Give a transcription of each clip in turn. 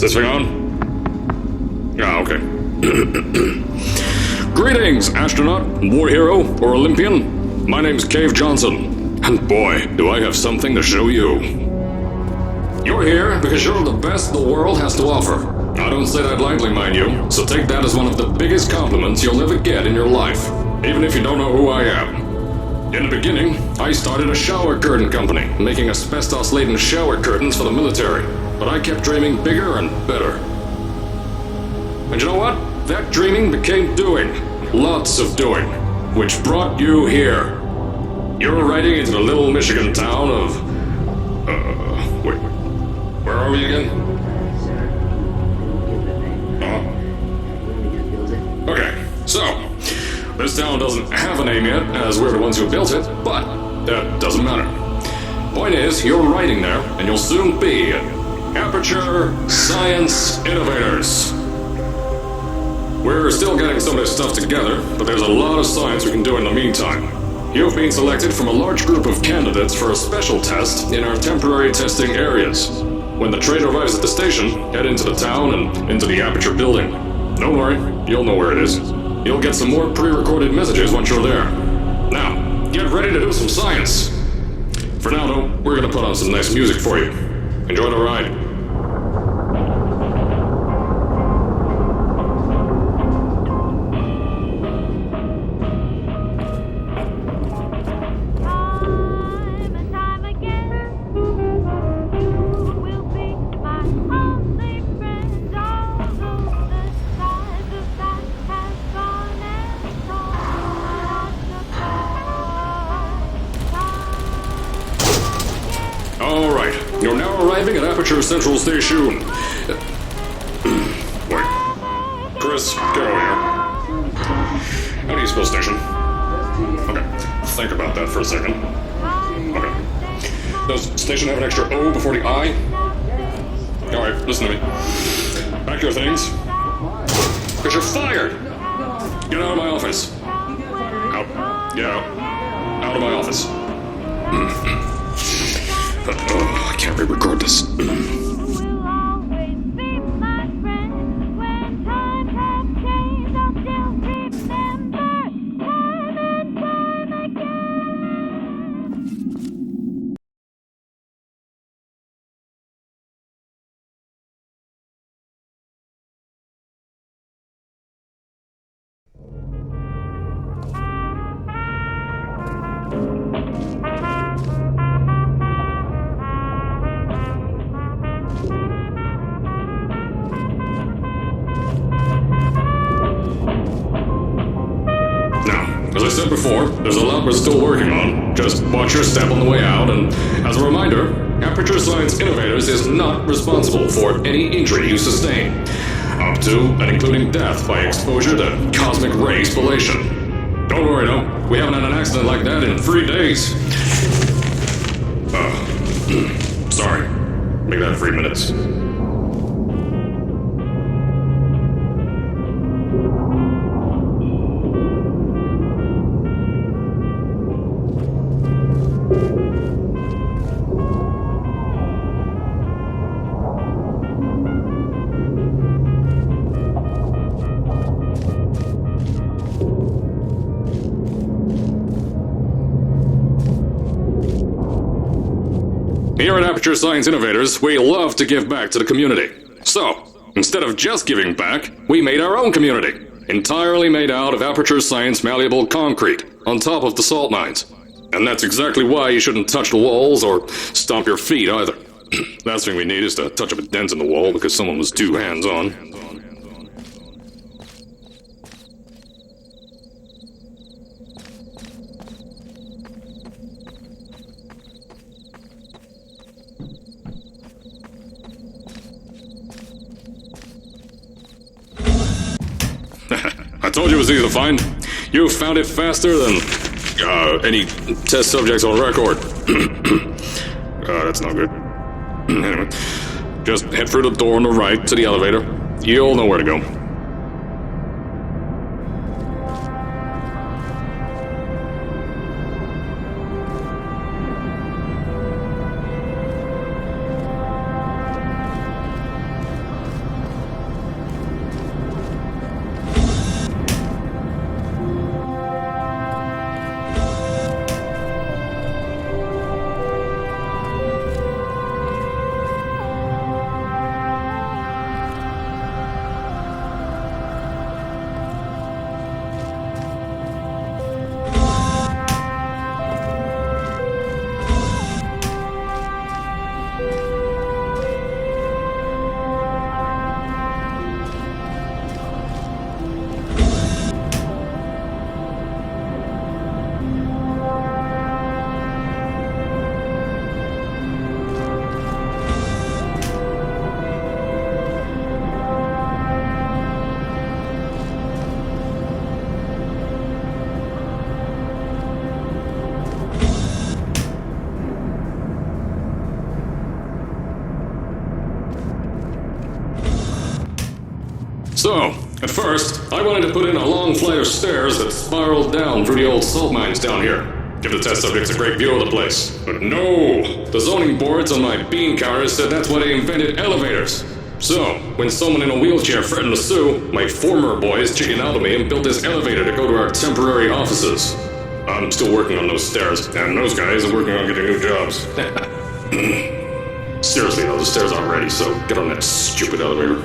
this thing on? Ah, okay. Greetings, astronaut, war hero, or Olympian. My name's Cave Johnson, and boy, do I have something to show you. You're here because you're the best the world has to offer. I don't say that lightly, mind you, so take that as one of the biggest compliments you'll ever get in your life, even if you don't know who I am. In the beginning, I started a shower curtain company, making asbestos-laden shower curtains for the military, but I kept dreaming bigger and better. And you know what? That dreaming became doing. Lots of doing. Which brought you here. You're riding into the little Michigan town of... wait. Where are we again? Okay, so... this town doesn't have a name yet, as we're the ones who built it, but that doesn't matter. Point is, you're riding there, and you'll soon be at Aperture Science Innovators. We're still getting some of this stuff together, but there's a lot of science we can do in the meantime. You've been selected from a large group of candidates for a special test in our temporary testing areas. When the train arrives at the station, head into the town and into the Aperture building. Don't worry, you'll know where it is. You'll get some more pre-recorded messages once you're there. Now, get ready to do some science. For now, though, we're gonna put on some nice music for you. Enjoy the ride. Alright, you're now arriving at Aperture Central Station. Wait. Chris, get over here. How do you spell station? Okay, think about that for a second. Okay. Does station have an extra O before the I? Alright, listen to me. Pack your things. Because you're fired! Get out of my office. Out. Get out. Out of my office. I can't re-record this. As I said before, there's a lot we're still working on. Just watch your step on the way out, and as a reminder, Aperture Science Innovators is not responsible for any injury you sustain, up to and including death by exposure to cosmic ray spallation. Don't worry, though, we haven't had an accident like that in 3 days. Sorry. Make that 3 minutes. Here at Aperture Science Innovators, we love to give back to the community. So, instead of just giving back, we made our own community, entirely made out of Aperture Science malleable concrete, on top of the salt mines. And that's exactly why you shouldn't touch the walls or stomp your feet either. Last thing we need is to touch up a dent in the wall because someone was too hands-on. I told you it was easy to find. You found it faster than any test subjects on record. That's not good. Anyway, just head through the door on the right to the elevator. You'll know where to go. So, at first, I wanted to put in a long flight of stairs that spiraled down through the old salt mines down here. Give the test subjects a great view of the place. But no! The zoning boards on my bean counters said that's why they invented elevators. So, when someone in a wheelchair threatened to sue, my former boys chickened out of me and built this elevator to go to our temporary offices. I'm still working on those stairs, and those guys are working on getting new jobs. Seriously though, the stairs aren't ready, so get on that stupid elevator.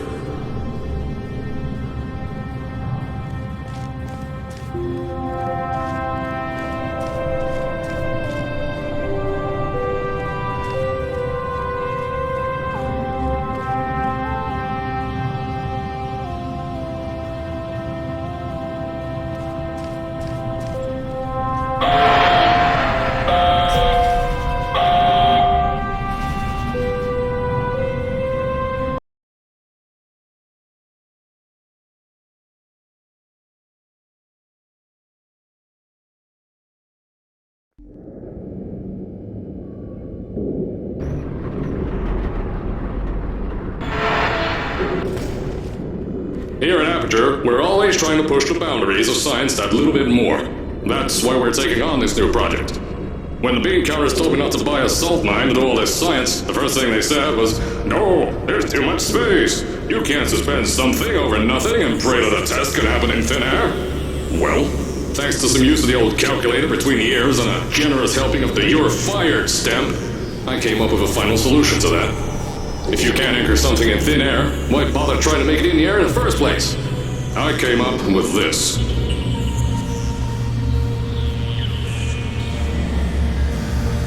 Here at Aperture, we're always trying to push the boundaries of science that little bit more. That's why we're taking on this new project. When the bean counters told me not to buy a salt mine to do all this science, the first thing they said was, "No, there's too much space. You can't suspend something over nothing and pray that a test can happen in thin air." Well, thanks to some use of the old calculator between the ears and a generous helping of the "you're fired" stamp, I came up with a final solution to that. If you can't anchor something in thin air, why bother trying to make it in the air in the first place? I came up with this.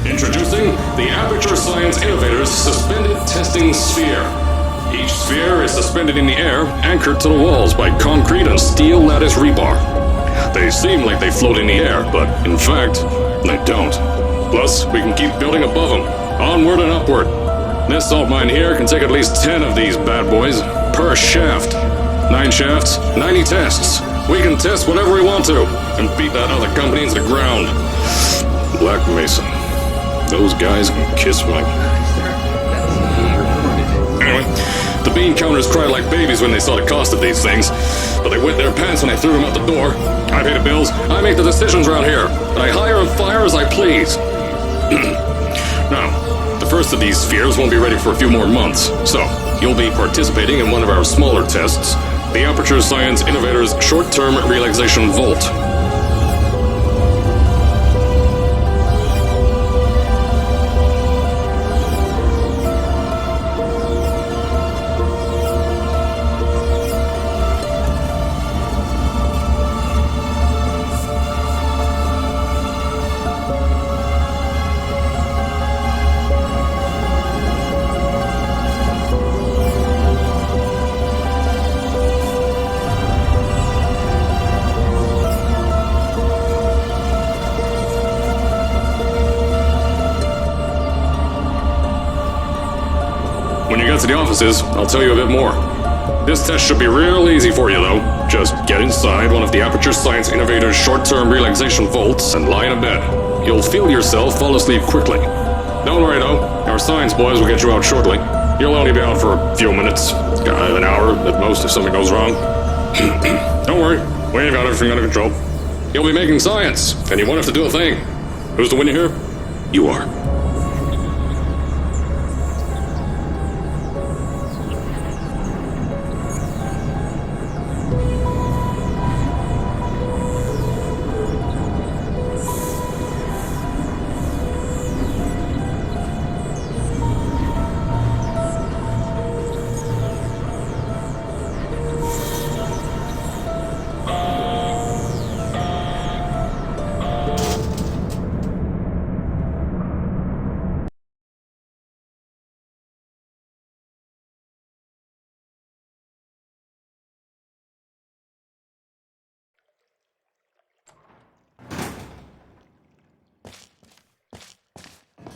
Introducing the Aperture Science Innovators Suspended Testing Sphere. Each sphere is suspended in the air, anchored to the walls by concrete and steel lattice rebar. They seem like they float in the air, but in fact, they don't. Plus, we can keep building above them, onward and upward. This salt mine here can take at least 10 of these bad boys per shaft. 9 shafts, 90 tests. We can test whatever we want to and beat that other company into the ground. Black Mesa. Those guys can kiss my... Anyway, the bean counters cried like babies when they saw the cost of these things, but they wet their pants when I threw them out the door. I pay the bills, I make the decisions around here, and I hire and fire as I please. Now, the first of these spheres won't be ready for a few more months, so you'll be participating in one of our smaller tests, the Aperture Science Innovators Short-Term Relaxation Volt. When you get to the offices, I'll tell you a bit more. This test should be real easy for you, though. Just get inside one of the Aperture Science Innovators short-term relaxation vaults and lie in a bed. You'll feel yourself fall asleep quickly. Don't worry, though. Our science boys will get you out shortly. You'll only be out for a few minutes. An hour at most if something goes wrong. Don't worry. We've got everything under control. You'll be making science, and you won't have to do a thing. Who's the winner here? You are.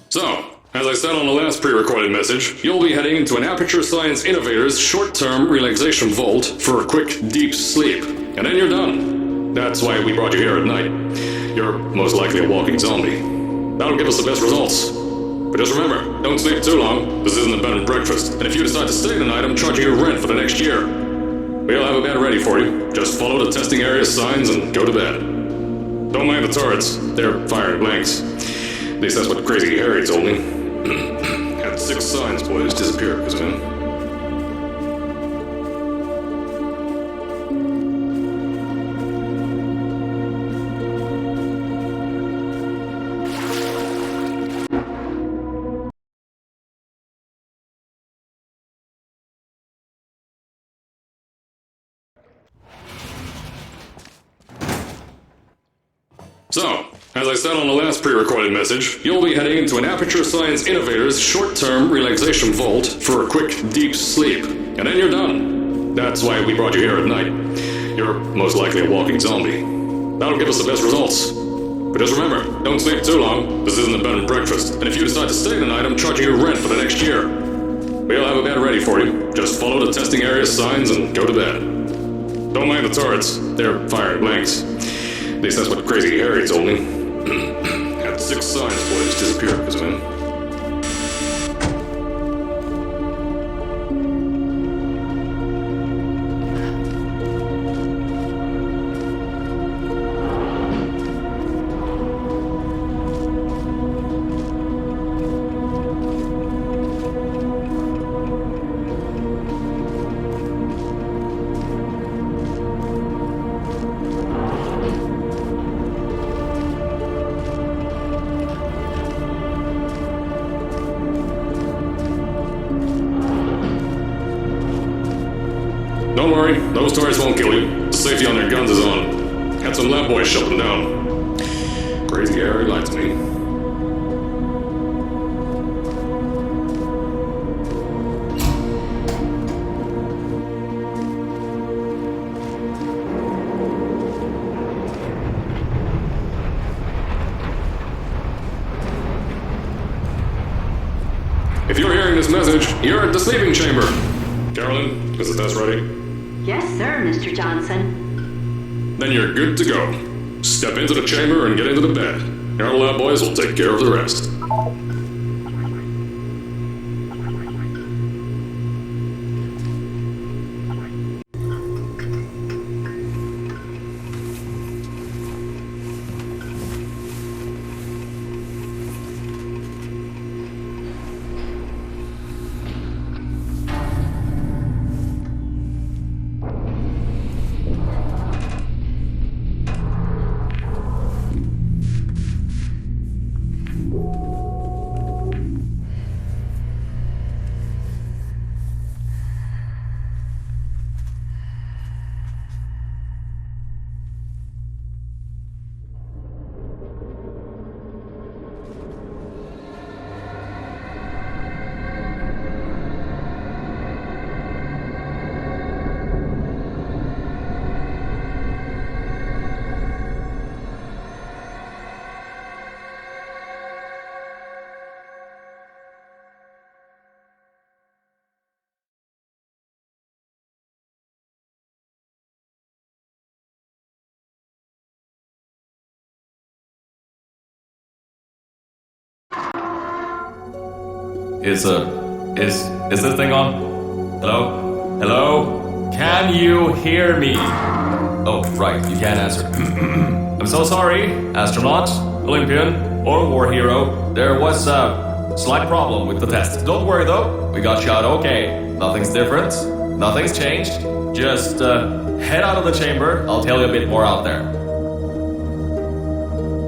So, as I said on the last pre-recorded message, you'll be heading into an Aperture Science Innovators short-term relaxation vault for a quick, deep sleep. And then you're done. That's why we brought you here at night. You're most likely a walking zombie. That'll give us the best results. But just remember, don't sleep too long. This isn't a bed and breakfast. And if you decide to stay the night, I'm charging you rent for the next year. We'll have a bed ready for you. Just follow the testing area signs and go to bed. Don't mind the turrets. They're firing blanks. At least that's what Crazy Harry told me. Had 6 signs boys disappear because of him. So, as I said on the last pre-recorded message, you'll be heading into an Aperture Science Innovators short-term relaxation vault for a quick, deep sleep. And then you're done. That's why we brought you here at night. You're most likely a walking zombie. That'll give us the best results. But just remember, don't sleep too long. This isn't a bed and breakfast. And if you decide to stay the night, I'm charging you rent for the next year. We'll have a bed ready for you. Just follow the testing area signs and go to bed. Don't mind the turrets. They're firing blanks. At least that's what Crazy Harry told me. Had 6 signs boys disappear because of him. Don't worry, those turrets won't kill you. The safety on their guns is on. Had some lab boys shut them down. Crazy Harry lied to me. If you're hearing this message, you're at the sleeping chamber. Carolyn, is the test ready? Yes, sir, Mr. Johnson. Then you're good to go. Step into the chamber and get into the bed. Our lab boys will take care of the rest. Is this thing on? Hello? Hello? Can you hear me? Oh, right, you can't answer. I'm so sorry, astronaut, Olympian, or war hero. There was a slight problem with the test. Don't worry though, we got you out okay. Nothing's different, nothing's changed. Just head out of the chamber, I'll tell you a bit more out there.